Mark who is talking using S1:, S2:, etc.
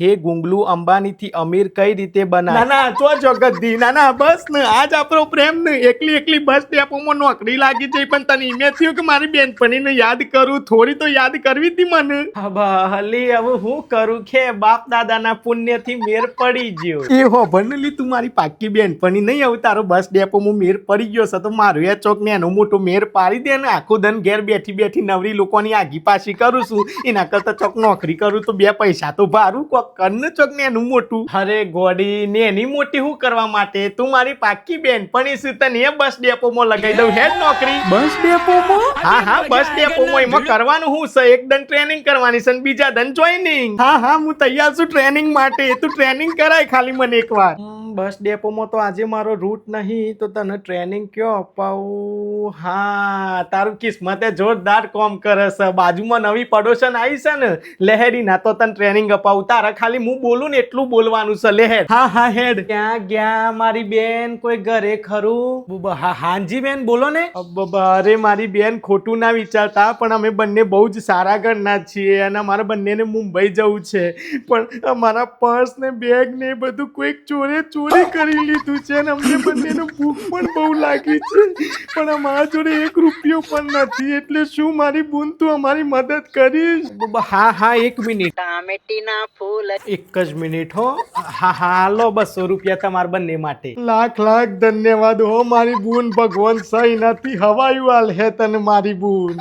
S1: હે ગુંગલુ અંબાની થી અમીર કઈ રીતે બનાય? ના ચો જગતથી ના બસ ને આજ આપણો પ્રેમ ને એકલી બસ ડેપોમાં નોકરી લાગી જઈ પણ તને ઈમે થયું કે મારી બેનપણીને યાદ કરું થોડી તો યાદ કરવી હતી મને. ભલી હવે હું કરું કે બાપ દાદાના પુણ્યથી મેર પડી ગયો. એ હો ભનલી તું મારી પાક્કી બેનપણી નહીં હવે તારો બસ ડેપોમાં મેર પડી ગયો છે તો મારું એ ચોક ને એનો મોટો મેર પાડી દે ને આખો દન ઘેર બેઠી નવરી લોકોની આગી પાછી કરું છું એના કરતા ચોક નોકરી કરું તો બે પૈસા તો ભારું કોક કરને ચોક ને એનું મોટું. અરે ગોડી ને એની મોટી હું કરવા માટે તું મારી પાક્કી બેનપણી છે તને એ બસ ડેપોમાં લગાઈ દઉં હેડ નોકરી. બસ ડેપોમાં? હા બસ ડેપોમાં એમાં કરવાનું હું છે એક દન ટ્રેનિંગ કરવાની છે બીજા દન જોઈનિંગ. હા હું તૈયાર છું ટ્રેનિંગ માટે તું ટ્રેનિંગ કરાય ખાલી મને એકવાર. બસ ડેપોમાં તો આજે મારો રૂટ નહીં તો તને ટ્રેનિંગ કયો અપાવું? હા તારું કિસ્મતે જોરદાર કામ કરે છે બાજુમાં નવી પડોશન આવી છે ને લહેરી ના તો તને ટ્રેનિંગ અપાવું તારા ખાલી હું બોલું ને એટલું બોલવાનું છે લહેર. હા હેડ. ક્યાં ગયા મારી બેન કોઈ ઘરે ખરું? હાજી બેન બોલો ને. અરે મારી બેન ખોટું ના વિચારતા પણ અમે બંને બહુ જ સારા ઘરના છીએ અને અમારા બંનેને મુંબઈ જવું છે પણ અમારા પર્સ ને બેગ ને બધું કોઈક ચોરી કરી લીધું છે અને અમને બંનેને ભૂખ પણ બહુ લાગી છે પણ અમારા જોડે 1 રૂપિયો પણ નથી એટલે શું મારી બૂન તું અમારી મદદ કરીશ? હા 1 મિનિટ.
S2: ટામેટીના ફૂલ.
S1: 1 જ મિનિટ હો. હા લો 200 રૂપિયા તમારા બંને માટે. લાખ ધન્યવાદ હો મારી બૂન ભગવાન સહી નથી હવાયું હાલ હે તને મારી બૂન.